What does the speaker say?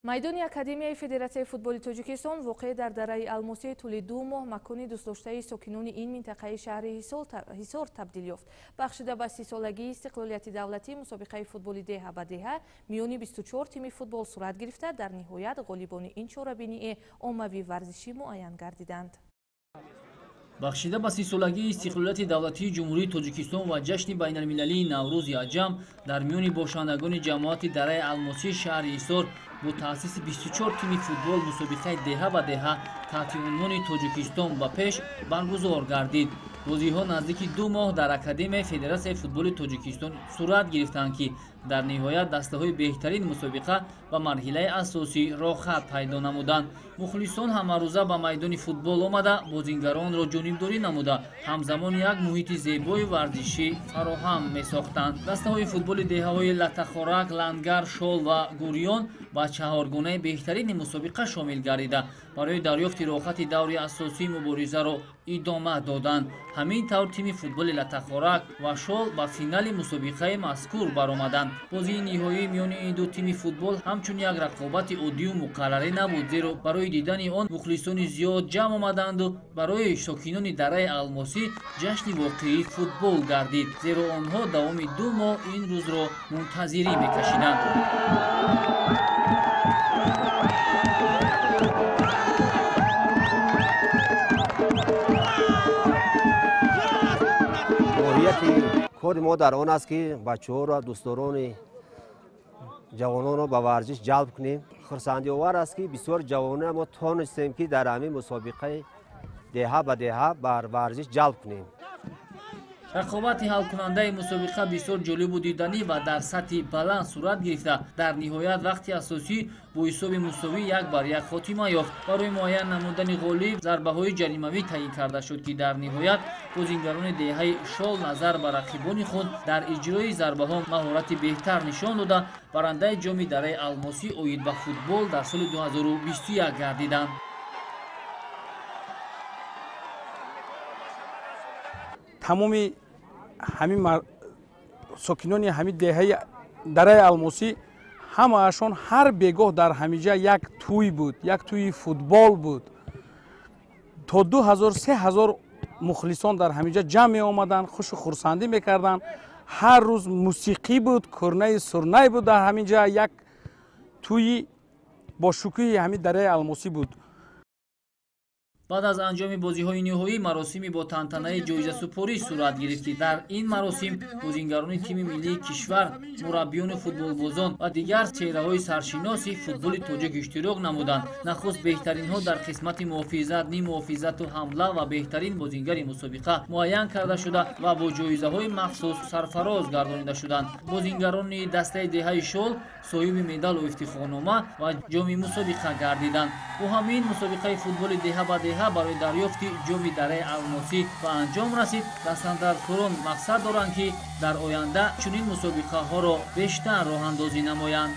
майдони академияи федератсияи футболи тоҷикистон воқеъ дар дараи алмосии тӯли 2 моҳ макони дӯстдоштаи сокинони ин минтақаи шаҳри ҳисор табдил ёфт. Бахшида ба 30-солагии истиқлолияти давлатӣ мусобиқаи футболи деҳа ба деҳа миёни 24 тими футбол сурат гирифта, дар ниҳоят ғолибони ин чорабинии оммавии варзишӣ муайян гардиданд. бахшида ба 30-солагии истиқлолияти давлатии ҷумҳурии тоҷикистон ва ҷашни байналмилалии наврӯзи аҷам дар миёни бошандагони ҷамоати дараи алмосии шаҳри ҳисор бо таъсиси 24 тими футбол мусобиқаи деҳа ба деҳа таҳти унвони тоҷикистон ба пеш баргузор гардид. бозиҳо наздики 2 моҳ дар академияи федератсияи футболи тоҷикистон сурат гирифтанд, ки дар ниҳоят дастаҳои беҳтарин мусобиқа ба марҳилаи асосӣ роҳхат пайдо намуданд. мухлисон ҳамарӯза ба майдони футбол омада бозингаронро ҷонибдорӣ намуда ҳамзамон як муҳити зебои варзишӣ фароҳам месохтанд. дастаҳои футболи деҳаҳои латахорак, лангар, шол ва гурён ба чаҳоргонаи беҳтарини мусобиқа шомил гардида барои дарёфти роҳхати даври асосии муборизаро идома доданд. ҳамин тавр тими футболи латахорак ва шол ба финали мусобиқаи мазкур баромаданд. бозии ниҳоии миёни ин ду тими футбол ҳамчун як рақобати оддию муқаррарӣ набуд, зеро барои дидани он мухлисони зиёд ҷамъ омаданду барои сокинони дараи алмосӣ ҷашни воқеии футбол гардид, зеро онҳо давоми 2 моҳ ин рӯзро мунтазирӣ мекашиданд. کاری ما در آن است که بچه‌ها را دوستداران جوانان را به ورزش جلب کنیم. خرسندی آور است که بسیار جوانان ما توانستیم که در همین مسابقه دهه به دهه بر ورزش جلب کنیم. рақобати ҳалкунандаи мусобиқа бисёр ҷолибу диданӣ ва дар сатҳи баланд сурат гирифта, дар ниҳоят вақти асосӣ бо ҳисоби мусовӣ 1-1 хотима ёфт. барои муайян намудани ғолиб зарбаҳои ҷаримавӣ таъин карда шуд, ки дар ниҳоят бозингарони деҳаи шол назар ба рақибони худ дар иҷрои зарбаҳо маҳорати беҳтар нишон дода барандаи ҷоми дараи алмосӣ оид ба футбол дар соли 2021 гардиданд. тамоми ҳамин сокинони ҳамин деҳаи дараи алмосӣ ҳамаашон ҳар бегоҳ дар ҳамиҷа як тӯй буд, як тӯйи футбол буд. то 2000-3000 мухлисон дар ҳамиҷа ҷамъ меомаданд, хушу хурсандӣ мекарданд. ҳар рӯз мусиқӣ буд, курнаи сурнай буд. дар ҳамиҷа як тӯйи бо шукӯҳи ҳамин дараи алмосӣ буд. баъд аз анҷоми бозиҳои ниҳоӣ маросими бо тантанаи ҷоизасупорӣ сурат гирифт, ки дар ин маросим бозингарони тими миллии кишвар, мураббиёну футболбозон ва дигар чеҳраҳои саршиноси футболи тоҷик иштирок намуданд. нахуст беҳтаринҳо дар қисмати муҳофизат, нимуҳофизату ҳамла ва беҳтарин бозингари мусобиқа муайян карда шуда ва бо ҷоизаҳои махсус сарфароз гардонида шуданд. бозингарони дастаи деҳаи шол соҳиби медалу ифтихорнома ва ҷоми мусобиқа гардиданд. бо ҳамин мусобиқаи футболи деҳа ба деҳа барои дарёфти ҷоми дараи алмосӣ ба анҷом расид. дастандартқорон мақсад доранд, ки дар оянда чунин мусобиқаҳоро бештар роҳандозӣ намоянд.